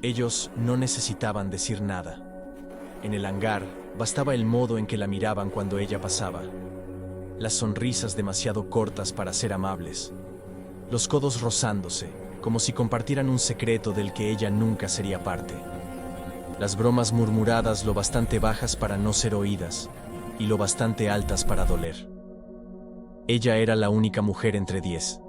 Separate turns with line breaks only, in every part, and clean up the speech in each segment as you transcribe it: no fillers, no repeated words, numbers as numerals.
Ellos no necesitaban decir nada. En el hangar, bastaba el modo en que la miraban cuando ella pasaba. Las sonrisas demasiado cortas para ser amables. Los codos rozándose, como si compartieran un secreto del que ella nunca sería parte. Las bromas murmuradas lo bastante bajas para no ser oídas, y lo bastante altas para doler. Ella era la única mujer entre 10,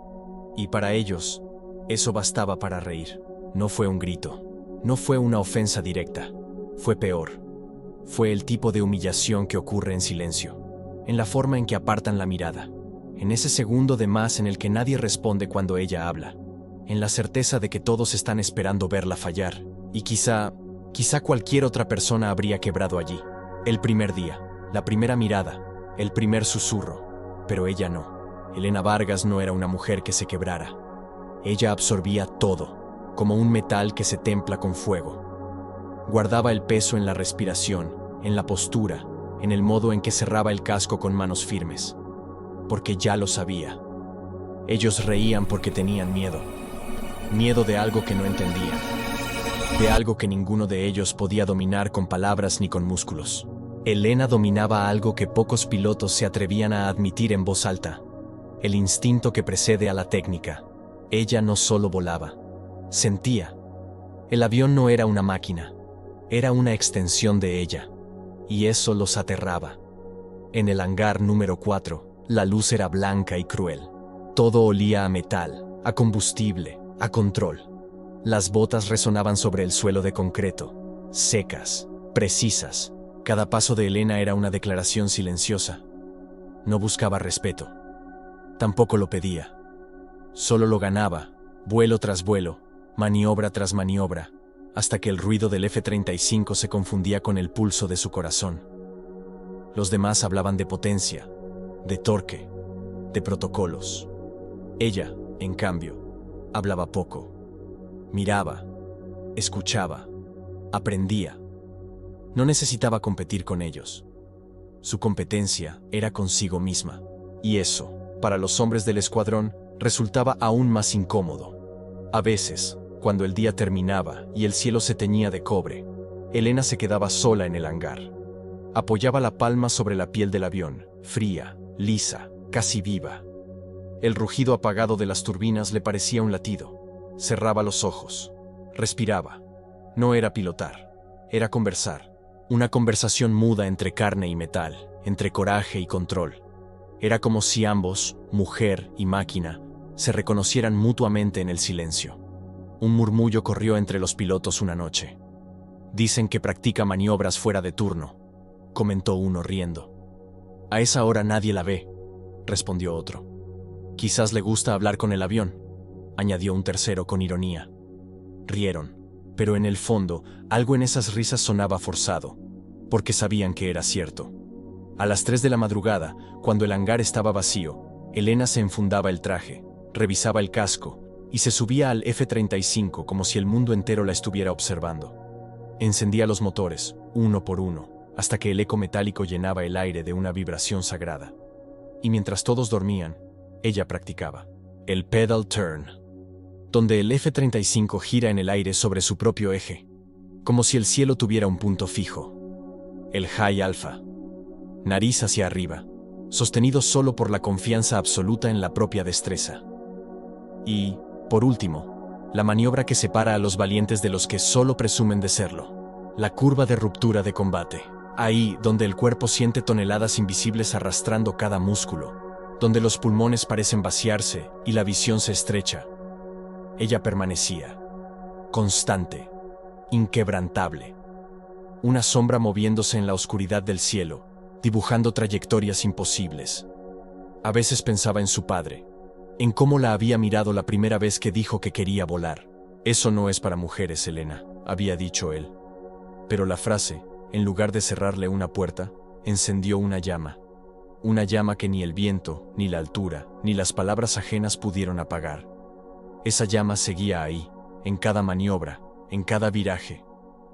y para ellos, eso bastaba para reír. No fue un grito, no fue una ofensa directa, fue peor. Fue el tipo de humillación que ocurre en silencio, en la forma en que apartan la mirada, en ese segundo de más en el que nadie responde cuando ella habla, en la certeza de que todos están esperando verla fallar, y quizá cualquier otra persona habría quebrado allí. El primer día, la primera mirada, el primer susurro, pero ella no. Elena Vargas no era una mujer que se quebrara. Ella absorbía todo, como un metal que se templa con fuego. Guardaba el peso en la respiración, en la postura, en el modo en que cerraba el casco con manos firmes. Porque ya lo sabía. Ellos reían porque tenían miedo. Miedo de algo que no entendían. De algo que ninguno de ellos podía dominar con palabras ni con músculos. Elena dominaba algo que pocos pilotos se atrevían a admitir en voz alta. El instinto que precede a la técnica. Ella no solo volaba. Sentía. El avión no era una máquina. Era una extensión de ella. Y eso los aterraba. En el hangar número 4, la luz era blanca y cruel. Todo olía a metal, a combustible, a control. Las botas resonaban sobre el suelo de concreto, secas, precisas. Cada paso de Elena era una declaración silenciosa. No buscaba respeto. Tampoco lo pedía. Solo lo ganaba, vuelo tras vuelo, maniobra tras maniobra, hasta que el ruido del F-35 se confundía con el pulso de su corazón. Los demás hablaban de potencia, de torque, de protocolos. Ella, en cambio, hablaba poco. Miraba, escuchaba, aprendía. No necesitaba competir con ellos. Su competencia era consigo misma. Y eso, para los hombres del escuadrón, resultaba aún más incómodo. A veces, cuando el día terminaba y el cielo se teñía de cobre, Elena se quedaba sola en el hangar. Apoyaba la palma sobre la piel del avión, fría, lisa, casi viva. El rugido apagado de las turbinas le parecía un latido. Cerraba los ojos. Respiraba. No era pilotar. Era conversar. Una conversación muda entre carne y metal, entre coraje y control. Era como si ambos, mujer y máquina, se reconocieran mutuamente en el silencio. Un murmullo corrió entre los pilotos una noche. Dicen que practica maniobras fuera de turno, comentó uno riendo. A esa hora nadie la ve, respondió otro. Quizás le gusta hablar con el avión, añadió un tercero con ironía. Rieron, pero en el fondo algo en esas risas sonaba forzado, porque sabían que era cierto. A las 3 de la madrugada, cuando el hangar estaba vacío, Elena se enfundaba el traje, revisaba el casco y se subía al F-35 como si el mundo entero la estuviera observando. Encendía los motores, uno por uno, hasta que el eco metálico llenaba el aire de una vibración sagrada. Y mientras todos dormían, ella practicaba el pedal turn, donde el F-35 gira en el aire sobre su propio eje, como si el cielo tuviera un punto fijo. El high alpha, nariz hacia arriba, sostenido solo por la confianza absoluta en la propia destreza. Y, por último, la maniobra que separa a los valientes de los que solo presumen de serlo, la curva de ruptura de combate, ahí donde el cuerpo siente toneladas invisibles arrastrando cada músculo, donde los pulmones parecen vaciarse y la visión se estrecha. Ella permanecía, constante, inquebrantable, una sombra moviéndose en la oscuridad del cielo, dibujando trayectorias imposibles. A veces pensaba en su padre, en cómo la había mirado la primera vez que dijo que quería volar. Eso no es para mujeres, Elena, había dicho él. Pero la frase, en lugar de cerrarle una puerta, encendió una llama que ni el viento, ni la altura, ni las palabras ajenas pudieron apagar. Esa llama seguía ahí, en cada maniobra, en cada viraje.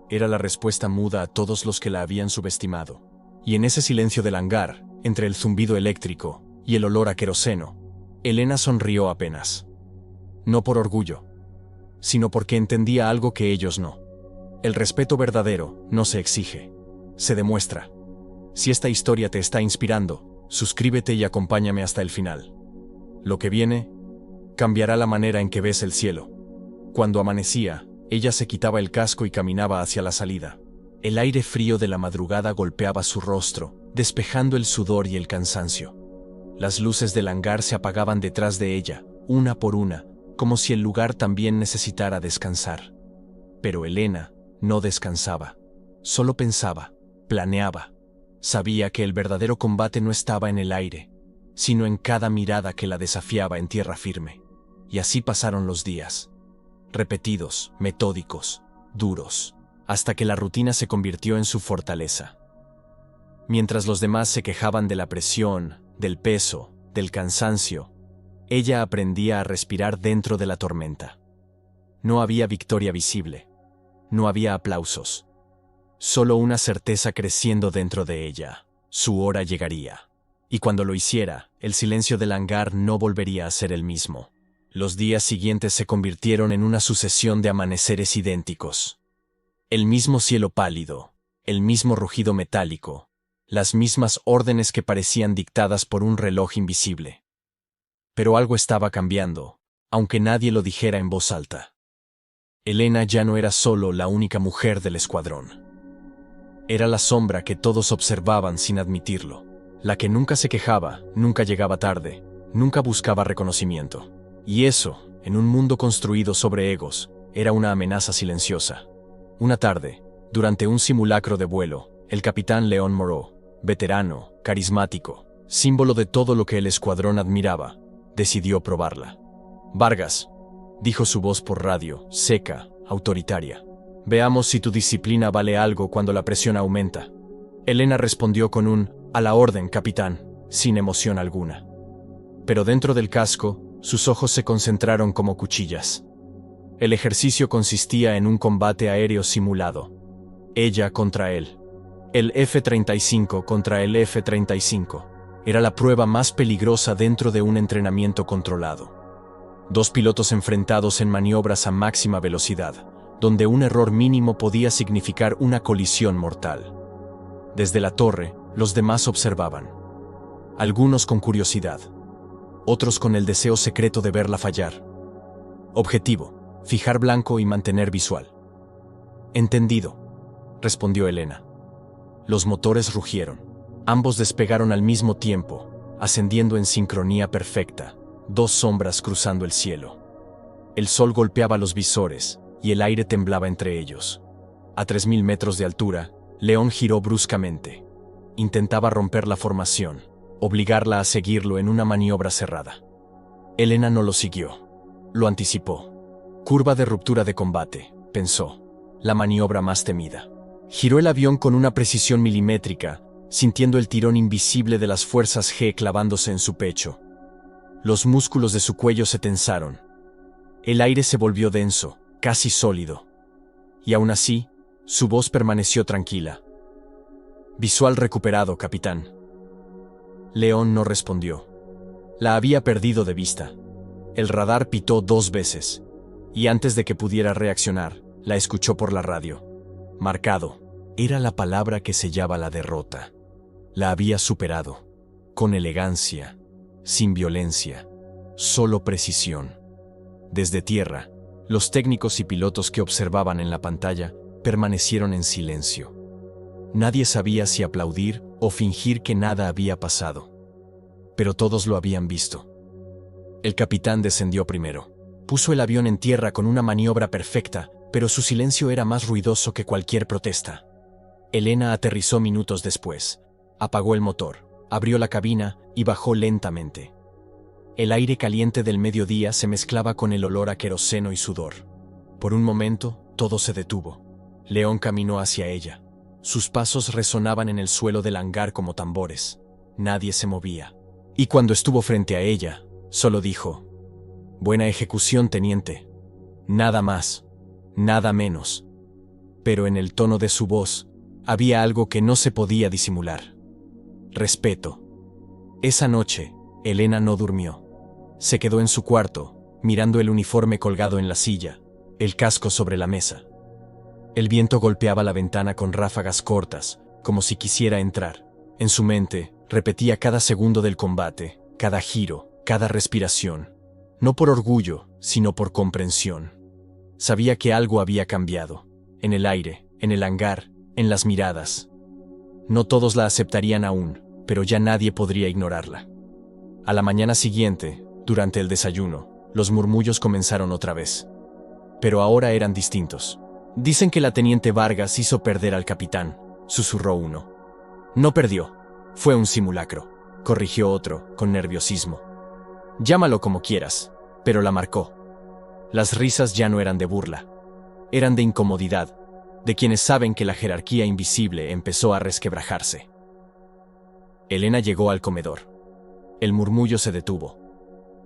Era la respuesta muda a todos los que la habían subestimado. Y en ese silencio del hangar, entre el zumbido eléctrico y el olor a queroseno, Elena sonrió apenas. No por orgullo, sino porque entendía algo que ellos no. El respeto verdadero no se exige, se demuestra. Si esta historia te está inspirando, suscríbete y acompáñame hasta el final. Lo que viene cambiará la manera en que ves el cielo. Cuando amanecía, ella se quitaba el casco y caminaba hacia la salida. El aire frío de la madrugada golpeaba su rostro, despejando el sudor y el cansancio. Las luces del hangar se apagaban detrás de ella, una por una, como si el lugar también necesitara descansar. Pero Elena no descansaba. Solo pensaba, planeaba. Sabía que el verdadero combate no estaba en el aire, sino en cada mirada que la desafiaba en tierra firme. Y así pasaron los días. Repetidos, metódicos, duros, hasta que la rutina se convirtió en su fortaleza. Mientras los demás se quejaban de la presión, del peso, del cansancio, ella aprendía a respirar dentro de la tormenta. No había victoria visible, no había aplausos, solo una certeza creciendo dentro de ella: su hora llegaría. Y cuando lo hiciera, el silencio del hangar no volvería a ser el mismo. Los días siguientes se convirtieron en una sucesión de amaneceres idénticos. El mismo cielo pálido, el mismo rugido metálico, las mismas órdenes que parecían dictadas por un reloj invisible. Pero algo estaba cambiando, aunque nadie lo dijera en voz alta. Elena ya no era solo la única mujer del escuadrón. Era la sombra que todos observaban sin admitirlo, la que nunca se quejaba, nunca llegaba tarde, nunca buscaba reconocimiento. Y eso, en un mundo construido sobre egos, era una amenaza silenciosa. Una tarde, durante un simulacro de vuelo, el capitán Leon Moreau, veterano, carismático, símbolo de todo lo que el escuadrón admiraba, decidió probarla. «Vargas», dijo su voz por radio, seca, autoritaria. «Veamos si tu disciplina vale algo cuando la presión aumenta». Elena respondió con un «a la orden, capitán», sin emoción alguna. Pero dentro del casco, sus ojos se concentraron como cuchillas. El ejercicio consistía en un combate aéreo simulado. Ella contra él. El F-35 contra el F-35. Era la prueba más peligrosa dentro de un entrenamiento controlado. Dos pilotos enfrentados en maniobras a máxima velocidad, donde un error mínimo podía significar una colisión mortal. Desde la torre, los demás observaban. Algunos con curiosidad, otros con el deseo secreto de verla fallar. Objetivo: fijar blanco y mantener visual. «Entendido», respondió Elena. Los motores rugieron. Ambos despegaron al mismo tiempo, ascendiendo en sincronía perfecta, dos sombras cruzando el cielo. El sol golpeaba los visores, y el aire temblaba entre ellos. A 3000 metros de altura, León giró bruscamente. Intentaba romper la formación, obligarla a seguirlo en una maniobra cerrada. Elena no lo siguió. Lo anticipó. Curva de ruptura de combate, pensó. La maniobra más temida. Giró el avión con una precisión milimétrica, sintiendo el tirón invisible de las fuerzas G clavándose en su pecho. Los músculos de su cuello se tensaron. El aire se volvió denso, casi sólido. Y aún así, su voz permaneció tranquila. «Visual recuperado, capitán». León no respondió. La había perdido de vista. El radar pitó 2 veces, y antes de que pudiera reaccionar, la escuchó por la radio. «Marcado». Era la palabra que sellaba la derrota. La había superado, con elegancia, sin violencia, solo precisión. Desde tierra, los técnicos y pilotos que observaban en la pantalla permanecieron en silencio. Nadie sabía si aplaudir o fingir que nada había pasado. Pero todos lo habían visto. El capitán descendió primero. Puso el avión en tierra con una maniobra perfecta, pero su silencio era más ruidoso que cualquier protesta. Elena aterrizó minutos después. Apagó el motor, abrió la cabina y bajó lentamente. El aire caliente del mediodía se mezclaba con el olor a queroseno y sudor. Por un momento, todo se detuvo. León caminó hacia ella. Sus pasos resonaban en el suelo del hangar como tambores. Nadie se movía. Y cuando estuvo frente a ella, solo dijo: «Buena ejecución, teniente». Nada más, nada menos. Pero en el tono de su voz había algo que no se podía disimular. Respeto. Esa noche, Elena no durmió. Se quedó en su cuarto, mirando el uniforme colgado en la silla, el casco sobre la mesa. El viento golpeaba la ventana con ráfagas cortas, como si quisiera entrar. En su mente, repetía cada segundo del combate, cada giro, cada respiración. No por orgullo, sino por comprensión. Sabía que algo había cambiado. En el aire, en el hangar, en las miradas. No todos la aceptarían aún, pero ya nadie podría ignorarla. A la mañana siguiente, durante el desayuno, los murmullos comenzaron otra vez. Pero ahora eran distintos. Dicen que la teniente Vargas hizo perder al capitán, susurró uno. No perdió, fue un simulacro, corrigió otro, con nerviosismo. Llámalo como quieras, pero la marcó. Las risas ya no eran de burla, eran de incomodidad, de quienes saben que la jerarquía invisible empezó a resquebrajarse. Elena llegó al comedor. El murmullo se detuvo.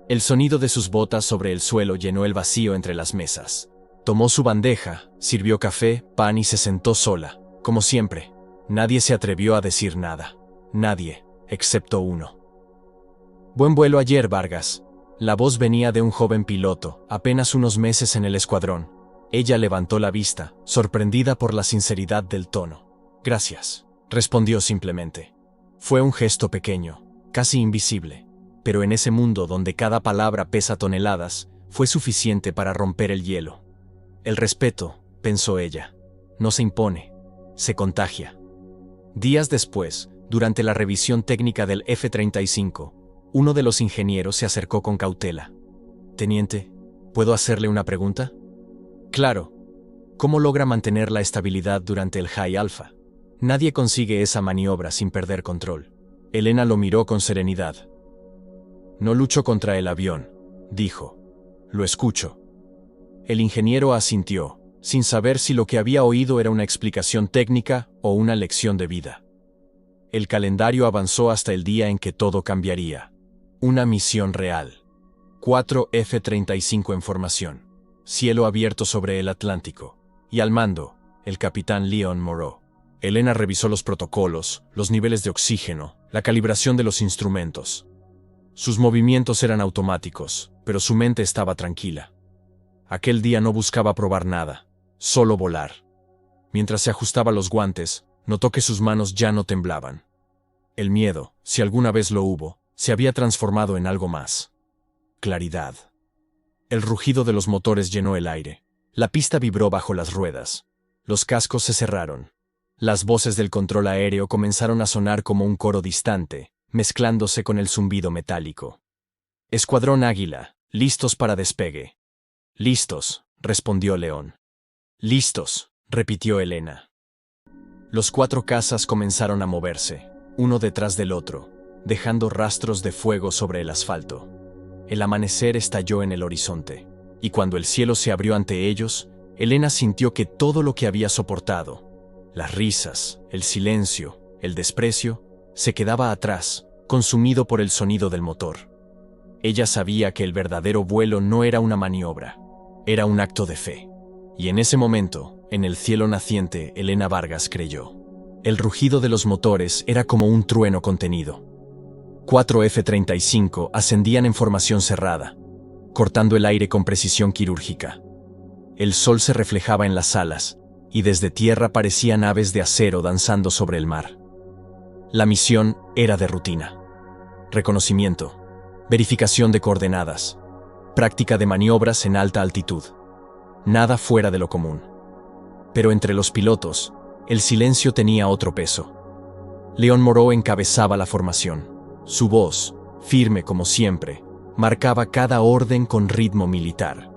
El sonido de sus botas sobre el suelo llenó el vacío entre las mesas. Tomó su bandeja, sirvió café, pan y se sentó sola, como siempre. Nadie se atrevió a decir nada. Nadie, excepto uno. Buen vuelo ayer, Vargas. La voz venía de un joven piloto, apenas unos meses en el escuadrón. Ella levantó la vista, sorprendida por la sinceridad del tono. Gracias, respondió simplemente. Fue un gesto pequeño, casi invisible, pero en ese mundo donde cada palabra pesa toneladas, fue suficiente para romper el hielo. El respeto, pensó ella, no se impone, se contagia. Días después, durante la revisión técnica del F-35, uno de los ingenieros se acercó con cautela. Teniente, ¿puedo hacerle una pregunta? Claro. ¿Cómo logra mantener la estabilidad durante el High Alpha? Nadie consigue esa maniobra sin perder control. Elena lo miró con serenidad. No lucho contra el avión, dijo. Lo escucho. El ingeniero asintió, sin saber si lo que había oído era una explicación técnica o una lección de vida. El calendario avanzó hasta el día en que todo cambiaría. Una misión real. 4 F-35 en formación. Cielo abierto sobre el Atlántico. Y al mando, el capitán Leon Moreau. Elena revisó los protocolos, los niveles de oxígeno, la calibración de los instrumentos. Sus movimientos eran automáticos, pero su mente estaba tranquila. Aquel día no buscaba probar nada, solo volar. Mientras se ajustaba los guantes, notó que sus manos ya no temblaban. El miedo, si alguna vez lo hubo, se había transformado en algo más. Claridad. El rugido de los motores llenó el aire. La pista vibró bajo las ruedas. Los cascos se cerraron. Las voces del control aéreo comenzaron a sonar como un coro distante, mezclándose con el zumbido metálico. Escuadrón Águila, listos para despegue. Listos, respondió León. Listos, repitió Elena. Los 4 cazas comenzaron a moverse, uno detrás del otro, dejando rastros de fuego sobre el asfalto. El amanecer estalló en el horizonte, y cuando el cielo se abrió ante ellos, Elena sintió que todo lo que había soportado, las risas, el silencio, el desprecio, se quedaba atrás, consumido por el sonido del motor. Ella sabía que el verdadero vuelo no era una maniobra, era un acto de fe. Y en ese momento, en el cielo naciente, Elena Vargas creyó. El rugido de los motores era como un trueno contenido. 4 F-35 ascendían en formación cerrada, cortando el aire con precisión quirúrgica. El sol se reflejaba en las alas, y desde tierra parecían aves de acero danzando sobre el mar. La misión era de rutina. Reconocimiento, verificación de coordenadas, práctica de maniobras en alta altitud. Nada fuera de lo común. Pero entre los pilotos, el silencio tenía otro peso. Leon Moreau encabezaba la formación. Su voz, firme como siempre, marcaba cada orden con ritmo militar.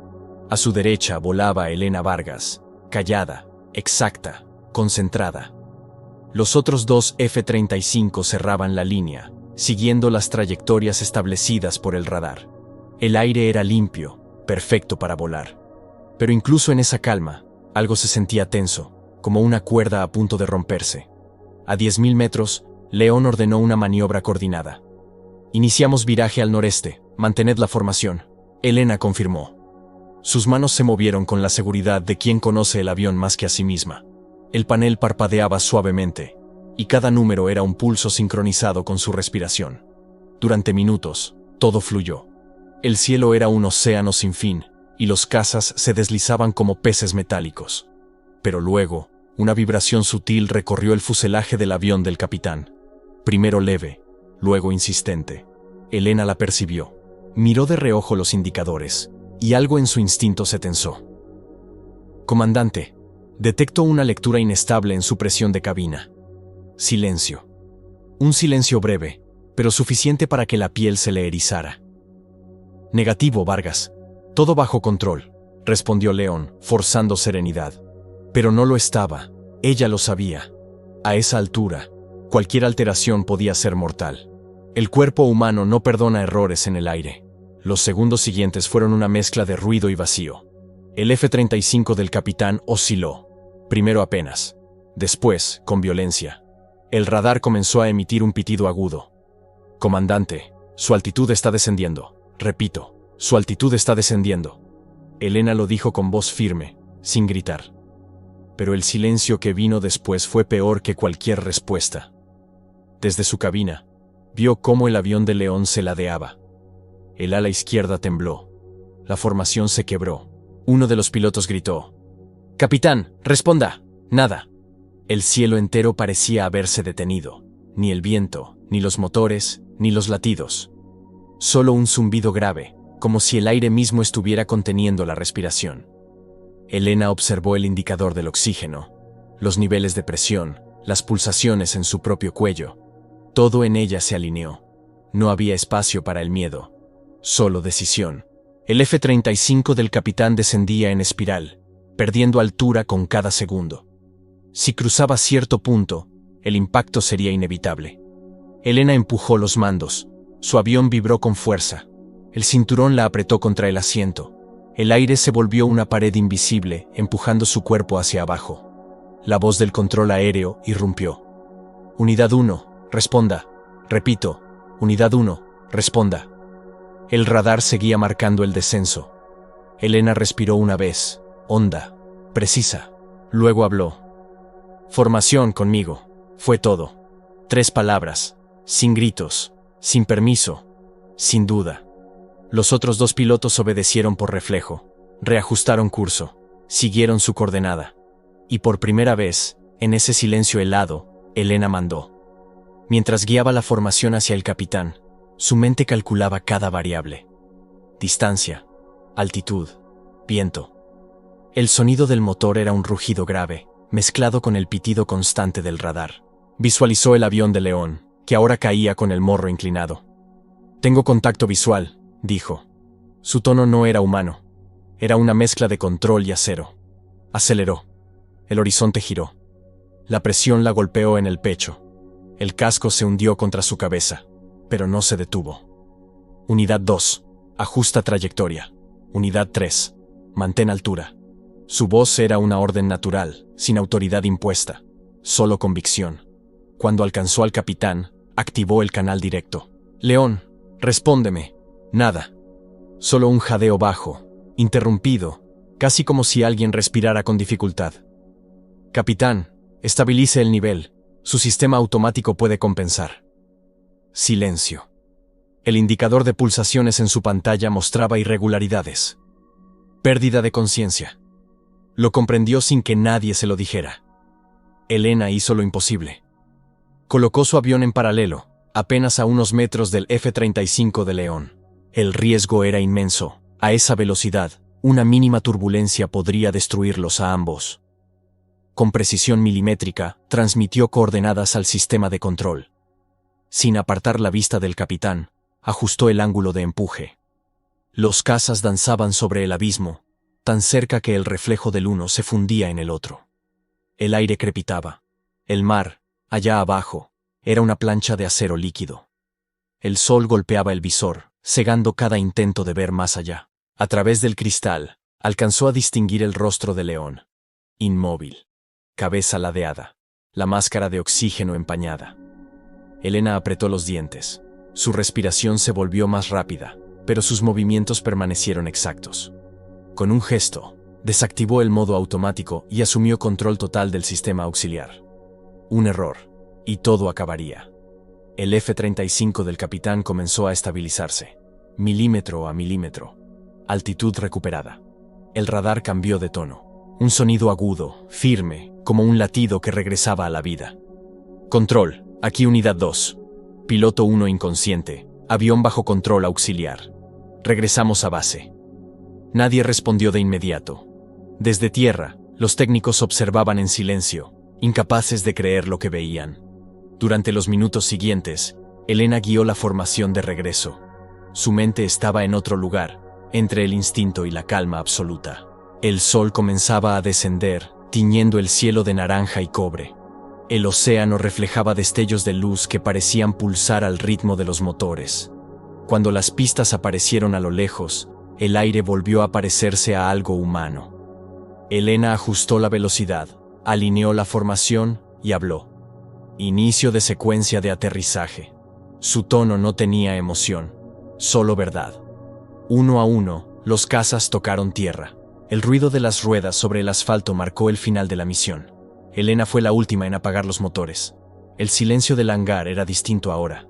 A su derecha volaba Elena Vargas, callada, exacta, concentrada. Los otros 2 F-35 cerraban la línea, siguiendo las trayectorias establecidas por el radar. El aire era limpio, perfecto para volar. Pero incluso en esa calma, algo se sentía tenso, como una cuerda a punto de romperse. A 10.000 metros, León ordenó una maniobra coordinada. Iniciamos viraje al noreste, mantened la formación. Elena confirmó. Sus manos se movieron con la seguridad de quien conoce el avión más que a sí misma. El panel parpadeaba suavemente, y cada número era un pulso sincronizado con su respiración. Durante minutos, todo fluyó. El cielo era un océano sin fin, y los cazas se deslizaban como peces metálicos. Pero luego, una vibración sutil recorrió el fuselaje del avión del capitán. Primero leve, luego insistente. Elena la percibió. Miró de reojo los indicadores, y algo en su instinto se tensó. «Comandante, detecto una lectura inestable en su presión de cabina». Silencio. Un silencio breve, pero suficiente para que la piel se le erizara. «Negativo, Vargas. Todo bajo control», respondió León, forzando serenidad. Pero no lo estaba. Ella lo sabía. A esa altura, cualquier alteración podía ser mortal. El cuerpo humano no perdona errores en el aire. Los segundos siguientes fueron una mezcla de ruido y vacío. El F-35 del capitán osciló. Primero apenas. Después, con violencia. El radar comenzó a emitir un pitido agudo. «Comandante, su altitud está descendiendo. Repito, su altitud está descendiendo». Elena lo dijo con voz firme, sin gritar. Pero el silencio que vino después fue peor que cualquier respuesta. Desde su cabina, vio cómo el avión de León se ladeaba. El ala izquierda tembló. La formación se quebró. Uno de los pilotos gritó: «Capitán, responda». Nada. El cielo entero parecía haberse detenido. Ni el viento, ni los motores, ni los latidos. Solo un zumbido grave, como si el aire mismo estuviera conteniendo la respiración. Elena observó el indicador del oxígeno, los niveles de presión, las pulsaciones en su propio cuello. Todo en ella se alineó. No había espacio para el miedo, solo decisión. El F-35 del capitán descendía en espiral, perdiendo altura con cada segundo. Si cruzaba cierto punto, el impacto sería inevitable. Elena empujó los mandos. Su avión vibró con fuerza. El cinturón la apretó contra el asiento. El aire se volvió una pared invisible, empujando su cuerpo hacia abajo. La voz del control aéreo irrumpió. «Unidad 1, responda. Repito, Unidad 1, responda». El radar seguía marcando el descenso. Elena respiró una vez, honda, precisa. Luego habló. «Formación conmigo». Fue todo. 3 palabras, sin gritos, sin permiso, sin duda. Los otros 2 pilotos obedecieron por reflejo, reajustaron curso, siguieron su coordenada. Y por primera vez, en ese silencio helado, Elena mandó. Mientras guiaba la formación hacia el capitán, su mente calculaba cada variable. Distancia, altitud, viento. El sonido del motor era un rugido grave, mezclado con el pitido constante del radar. Visualizó el avión de León, que ahora caía con el morro inclinado. «Tengo contacto visual», dijo. Su tono no era humano. Era una mezcla de control y acero. Aceleró. El horizonte giró. La presión la golpeó en el pecho. El casco se hundió contra su cabeza, pero no se detuvo. «Unidad 2, ajusta trayectoria. Unidad 3, mantén altura». Su voz era una orden natural, sin autoridad impuesta, solo convicción. Cuando alcanzó al capitán, activó el canal directo. «León, respóndeme». Nada. Solo un jadeo bajo, interrumpido, casi como si alguien respirara con dificultad. «Capitán, estabilice el nivel. Su sistema automático puede compensar». Silencio. El indicador de pulsaciones en su pantalla mostraba irregularidades. Pérdida de conciencia. Lo comprendió sin que nadie se lo dijera. Elena hizo lo imposible. Colocó su avión en paralelo, apenas a unos metros del F-35 de León. El riesgo era inmenso. A esa velocidad, una mínima turbulencia podría destruirlos a ambos. Con precisión milimétrica, transmitió coordenadas al sistema de control. Sin apartar la vista del capitán, ajustó el ángulo de empuje. Los cazas danzaban sobre el abismo, tan cerca que el reflejo del uno se fundía en el otro. El aire crepitaba. El mar, allá abajo, era una plancha de acero líquido. El sol golpeaba el visor, cegando cada intento de ver más allá. A través del cristal, alcanzó a distinguir el rostro de León. Inmóvil. Cabeza ladeada. La máscara de oxígeno empañada. Elena apretó los dientes. Su respiración se volvió más rápida, pero sus movimientos permanecieron exactos. Con un gesto, desactivó el modo automático y asumió control total del sistema auxiliar. Un error, y todo acabaría. El F-35 del capitán comenzó a estabilizarse, milímetro a milímetro. Altitud recuperada. El radar cambió de tono. Un sonido agudo, firme, como un latido que regresaba a la vida. Control, aquí unidad 2. Piloto 1 inconsciente. Avión bajo control auxiliar. Regresamos a base. Nadie respondió de inmediato. Desde tierra, los técnicos observaban en silencio, incapaces de creer lo que veían. Durante los minutos siguientes, Elena guió la formación de regreso. Su mente estaba en otro lugar, entre el instinto y la calma absoluta. El sol comenzaba a descender, tiñendo el cielo de naranja y cobre. El océano reflejaba destellos de luz que parecían pulsar al ritmo de los motores. Cuando las pistas aparecieron a lo lejos, el aire volvió a parecerse a algo humano. Elena ajustó la velocidad, alineó la formación y habló. Inicio de secuencia de aterrizaje. Su tono no tenía emoción, solo verdad. Uno a uno, los cazas tocaron tierra. El ruido de las ruedas sobre el asfalto marcó el final de la misión. Elena fue la última en apagar los motores. El silencio del hangar era distinto ahora.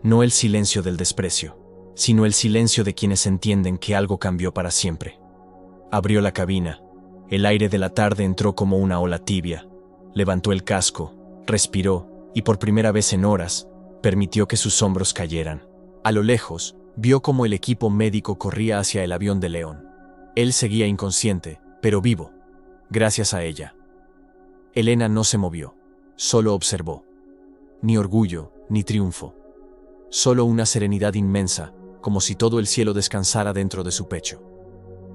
No el silencio del desprecio, sino el silencio de quienes entienden que algo cambió para siempre. Abrió la cabina. El aire de la tarde entró como una ola tibia. Levantó el casco, respiró, y por primera vez en horas, permitió que sus hombros cayeran. A lo lejos, vio cómo el equipo médico corría hacia el avión de León. Él seguía inconsciente, pero vivo, gracias a ella. Elena no se movió, solo observó. Ni orgullo, ni triunfo. Solo una serenidad inmensa, como si todo el cielo descansara dentro de su pecho.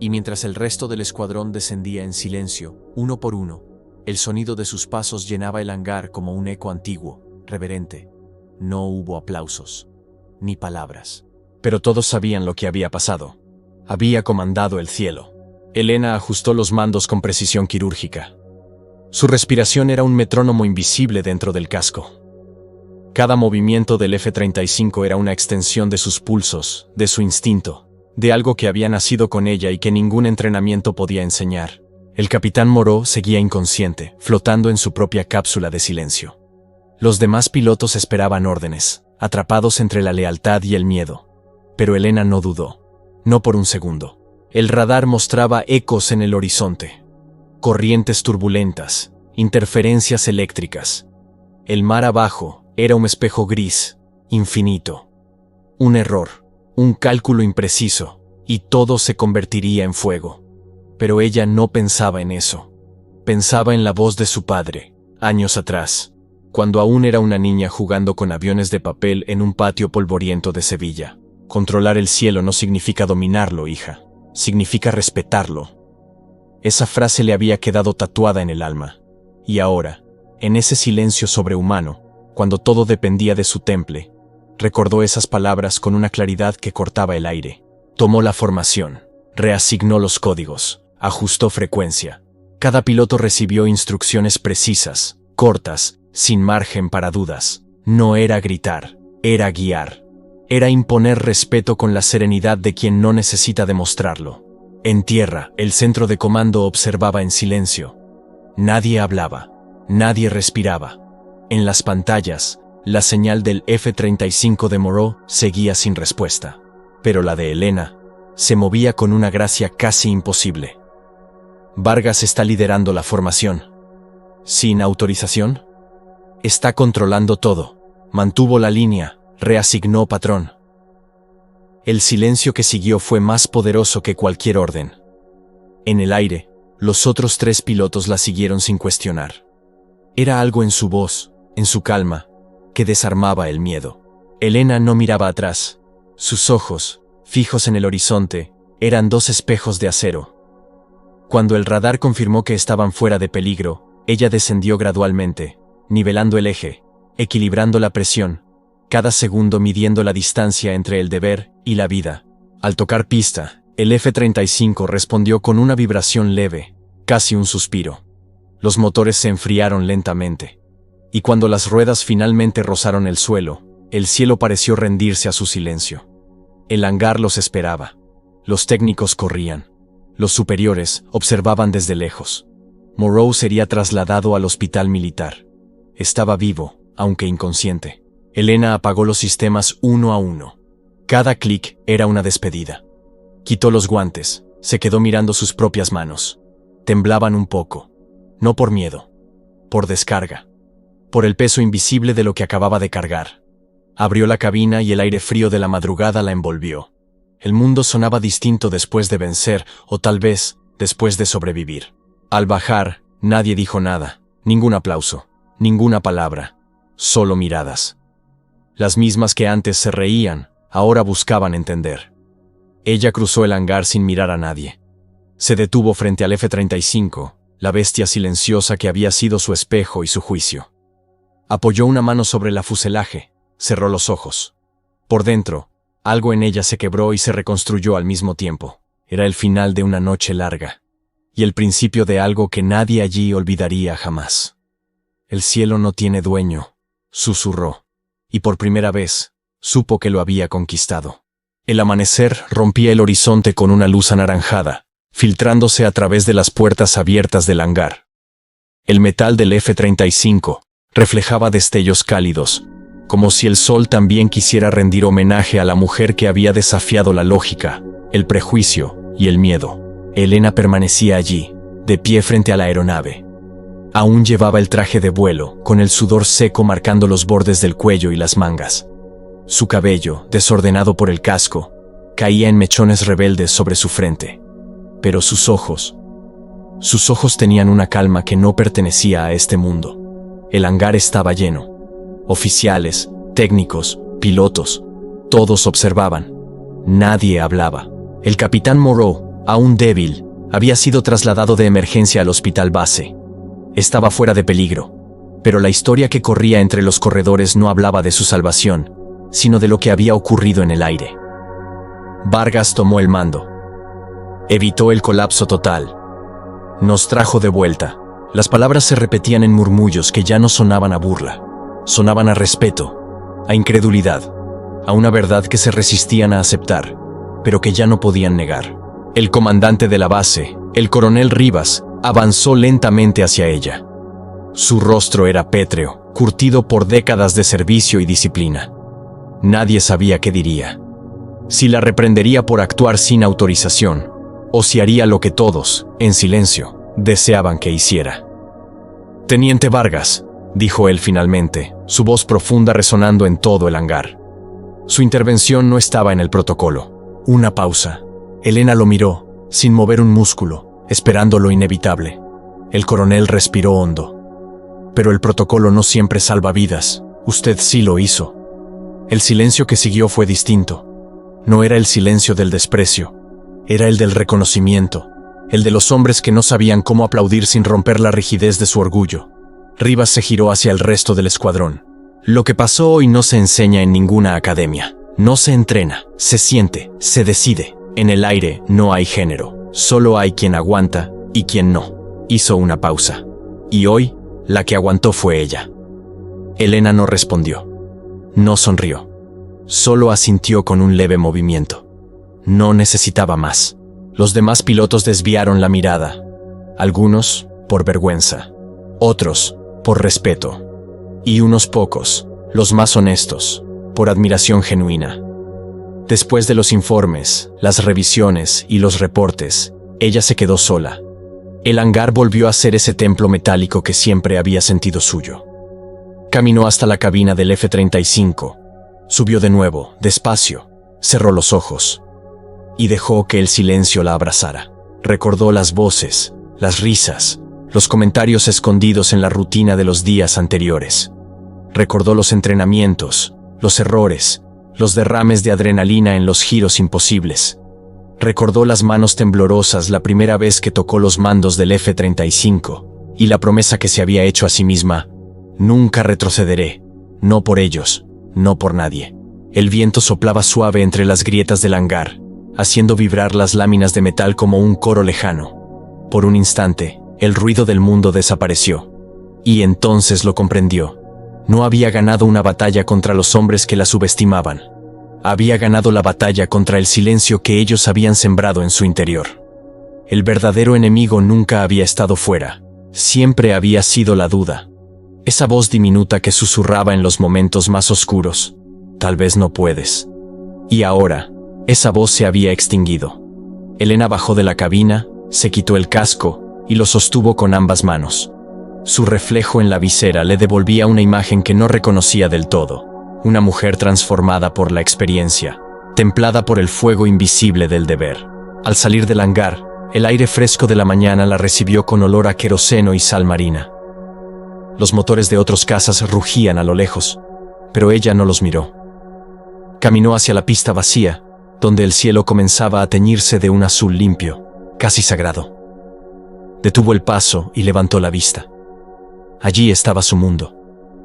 Y mientras el resto del escuadrón descendía en silencio, uno por uno, el sonido de sus pasos llenaba el hangar como un eco antiguo, reverente. No hubo aplausos, ni palabras. Pero todos sabían lo que había pasado. Había comandado el cielo. Elena ajustó los mandos con precisión quirúrgica. Su respiración era un metrónomo invisible dentro del casco. Cada movimiento del F-35 era una extensión de sus pulsos, de su instinto, de algo que había nacido con ella y que ningún entrenamiento podía enseñar. El capitán Moreau seguía inconsciente, flotando en su propia cápsula de silencio. Los demás pilotos esperaban órdenes, atrapados entre la lealtad y el miedo. Pero Elena no dudó. No por un segundo. El radar mostraba ecos en el horizonte. Corrientes turbulentas, interferencias eléctricas. El mar abajo era un espejo gris, infinito. Un error, un cálculo impreciso, y todo se convertiría en fuego. Pero ella no pensaba en eso. Pensaba en la voz de su padre, años atrás, cuando aún era una niña jugando con aviones de papel en un patio polvoriento de Sevilla. Controlar el cielo no significa dominarlo, hija. Significa respetarlo. Esa frase le había quedado tatuada en el alma. Y ahora, en ese silencio sobrehumano, cuando todo dependía de su temple, recordó esas palabras con una claridad que cortaba el aire. Tomó la formación, reasignó los códigos, ajustó frecuencia. Cada piloto recibió instrucciones precisas, cortas, sin margen para dudas. No era gritar, era guiar. Era imponer respeto con la serenidad de quien no necesita demostrarlo. En tierra, el centro de comando observaba en silencio. Nadie hablaba, nadie respiraba. En las pantallas, la señal del F-35 de Moreau seguía sin respuesta. Pero la de Elena se movía con una gracia casi imposible. Vargas está liderando la formación. ¿Sin autorización? Está controlando todo. Mantuvo la línea. Reasignó patrón. El silencio que siguió fue más poderoso que cualquier orden. En el aire, los otros 3 pilotos la siguieron sin cuestionar. Era algo en su voz, en su calma, que desarmaba el miedo. Elena no miraba atrás. Sus ojos, fijos en el horizonte, eran 2 espejos de acero. Cuando el radar confirmó que estaban fuera de peligro, ella descendió gradualmente, nivelando el eje, equilibrando la presión, cada segundo midiendo la distancia entre el deber y la vida. Al tocar pista, el F-35 respondió con una vibración leve, casi un suspiro. Los motores se enfriaron lentamente. Y cuando las ruedas finalmente rozaron el suelo, el cielo pareció rendirse a su silencio. El hangar los esperaba. Los técnicos corrían. Los superiores observaban desde lejos. Moreau sería trasladado al hospital militar. Estaba vivo, aunque inconsciente. Elena apagó los sistemas uno a uno. Cada clic era una despedida. Quitó los guantes, se quedó mirando sus propias manos. Temblaban un poco, no por miedo, por descarga, por el peso invisible de lo que acababa de cargar. Abrió la cabina y el aire frío de la madrugada la envolvió. El mundo sonaba distinto después de vencer, o tal vez después de sobrevivir. Al bajar, nadie dijo nada, ningún aplauso, ninguna palabra, solo miradas. Las mismas que antes se reían, ahora buscaban entender. Ella cruzó el hangar sin mirar a nadie. Se detuvo frente al F-35, la bestia silenciosa que había sido su espejo y su juicio. Apoyó una mano sobre el fuselaje, cerró los ojos. Por dentro, algo en ella se quebró y se reconstruyó al mismo tiempo. Era el final de una noche larga, y el principio de algo que nadie allí olvidaría jamás. El cielo no tiene dueño, susurró, y por primera vez, supo que lo había conquistado. El amanecer rompía el horizonte con una luz anaranjada, filtrándose a través de las puertas abiertas del hangar. El metal del F-35 reflejaba destellos cálidos, como si el sol también quisiera rendir homenaje a la mujer que había desafiado la lógica, el prejuicio y el miedo. Elena permanecía allí, de pie frente a la aeronave. Aún llevaba el traje de vuelo, con el sudor seco marcando los bordes del cuello y las mangas. Su cabello, desordenado por el casco, caía en mechones rebeldes sobre su frente. Pero sus ojos tenían una calma que no pertenecía a este mundo. El hangar estaba lleno. Oficiales, técnicos, pilotos, todos observaban. Nadie hablaba. El capitán Moreau, aún débil, había sido trasladado de emergencia al hospital base. Estaba fuera de peligro, pero la historia que corría entre los corredores no hablaba de su salvación, sino de lo que había ocurrido en el aire. Vargas tomó el mando. Evitó el colapso total. Nos trajo de vuelta. Las palabras se repetían en murmullos que ya no sonaban a burla. Sonaban a respeto, a incredulidad, a una verdad que se resistían a aceptar, pero que ya no podían negar. El comandante de la base, el coronel Rivas, avanzó lentamente hacia ella. Su rostro era pétreo, curtido por décadas de servicio y disciplina. Nadie sabía qué diría. Si la reprendería por actuar sin autorización, o si haría lo que todos, en silencio, deseaban que hiciera. «Teniente Vargas», dijo él finalmente, su voz profunda resonando en todo el hangar. Su intervención no estaba en el protocolo. Una pausa. Elena lo miró, sin mover un músculo, esperando lo inevitable. El coronel respiró hondo. «Pero el protocolo no siempre salva vidas. Usted sí lo hizo». El silencio que siguió fue distinto. No era el silencio del desprecio. Era el del reconocimiento. El de los hombres que no sabían cómo aplaudir sin romper la rigidez de su orgullo. Rivas se giró hacia el resto del escuadrón. Lo que pasó hoy no se enseña en ninguna academia. No se entrena, se siente, se decide. En el aire no hay género. Solo hay quien aguanta y quien no. Hizo una pausa. Y hoy, la que aguantó fue ella. Elena no respondió. No sonrió. Solo asintió con un leve movimiento. No necesitaba más. Los demás pilotos desviaron la mirada. Algunos, por vergüenza. Otros, por respeto. Y unos pocos, los más honestos, por admiración genuina. Después de los informes, las revisiones y los reportes, ella se quedó sola. El hangar volvió a ser ese templo metálico que siempre había sentido suyo. Caminó hasta la cabina del F-35. Subió de nuevo, despacio, cerró los ojos y dejó que el silencio la abrazara. Recordó las voces, las risas, los comentarios escondidos en la rutina de los días anteriores. Recordó los entrenamientos, los errores, los derrames de adrenalina en los giros imposibles. Recordó las manos temblorosas la primera vez que tocó los mandos del F-35 y la promesa que se había hecho a sí misma: nunca retrocederé, no por ellos, no por nadie. El viento soplaba suave entre las grietas del hangar, haciendo vibrar las láminas de metal como un coro lejano. Por un instante, el ruido del mundo desapareció. Y entonces lo comprendió. No había ganado una batalla contra los hombres que la subestimaban. Había ganado la batalla contra el silencio que ellos habían sembrado en su interior. El verdadero enemigo nunca había estado fuera. Siempre había sido la duda. Esa voz diminuta que susurraba en los momentos más oscuros: tal vez no puedes. Y ahora, esa voz se había extinguido. Elena bajó de la cabina, se quitó el casco y lo sostuvo con ambas manos. Su reflejo en la visera le devolvía una imagen que no reconocía del todo. Una mujer transformada por la experiencia, templada por el fuego invisible del deber. Al salir del hangar, el aire fresco de la mañana la recibió con olor a queroseno y sal marina. Los motores de otros cazas rugían a lo lejos, pero ella no los miró. Caminó hacia la pista vacía, donde el cielo comenzaba a teñirse de un azul limpio, casi sagrado. Detuvo el paso y levantó la vista. Allí estaba su mundo,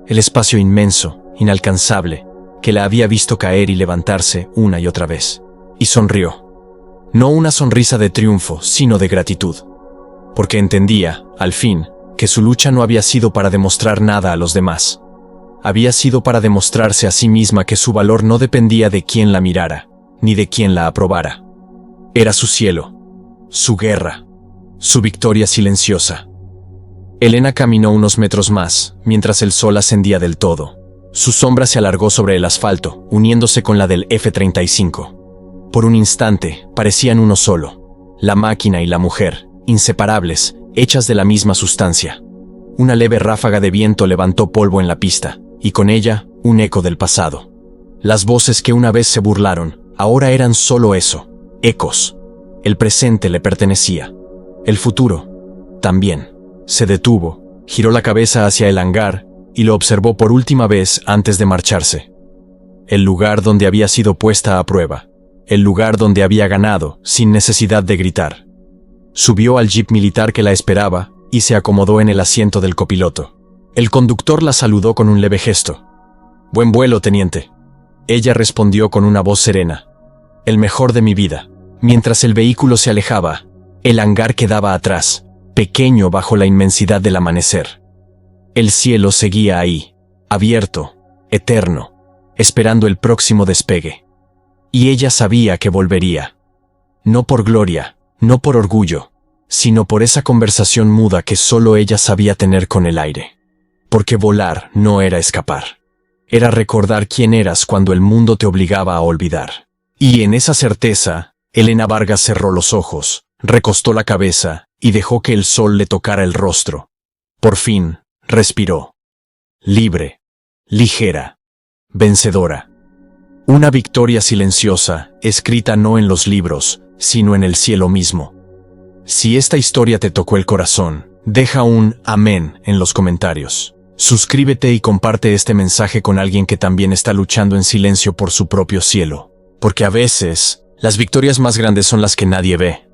el espacio inmenso, inalcanzable, que la había visto caer y levantarse una y otra vez. Y sonrió. No una sonrisa de triunfo, sino de gratitud. Porque entendía, al fin, que su lucha no había sido para demostrar nada a los demás. Había sido para demostrarse a sí misma que su valor no dependía de quién la mirara, ni de quién la aprobara. Era su cielo, su guerra, su victoria silenciosa. Elena caminó unos metros más, mientras el sol ascendía del todo. Su sombra se alargó sobre el asfalto, uniéndose con la del F-35. Por un instante, parecían uno solo. La máquina y la mujer, inseparables, hechas de la misma sustancia. Una leve ráfaga de viento levantó polvo en la pista, y con ella, un eco del pasado. Las voces que una vez se burlaron, ahora eran solo eso, ecos. El presente le pertenecía. El futuro, también. Se detuvo, giró la cabeza hacia el hangar, y lo observó por última vez antes de marcharse. El lugar donde había sido puesta a prueba. El lugar donde había ganado, sin necesidad de gritar. Subió al jeep militar que la esperaba y se acomodó en el asiento del copiloto. El conductor la saludó con un leve gesto. «Buen vuelo, teniente». Ella respondió con una voz serena. «El mejor de mi vida». Mientras el vehículo se alejaba, el hangar quedaba atrás, pequeño bajo la inmensidad del amanecer. El cielo seguía ahí, abierto, eterno, esperando el próximo despegue. Y ella sabía que volvería. No por gloria, no por orgullo, sino por esa conversación muda que solo ella sabía tener con el aire. Porque volar no era escapar. Era recordar quién eras cuando el mundo te obligaba a olvidar. Y en esa certeza, Elena Vargas cerró los ojos, recostó la cabeza y dejó que el sol le tocara el rostro. Por fin, respiró. Libre, ligera, vencedora. Una victoria silenciosa, escrita no en los libros, sino en el cielo mismo. Si esta historia te tocó el corazón, deja un amén en los comentarios. Suscríbete y comparte este mensaje con alguien que también está luchando en silencio por su propio cielo. Porque a veces, las victorias más grandes son las que nadie ve.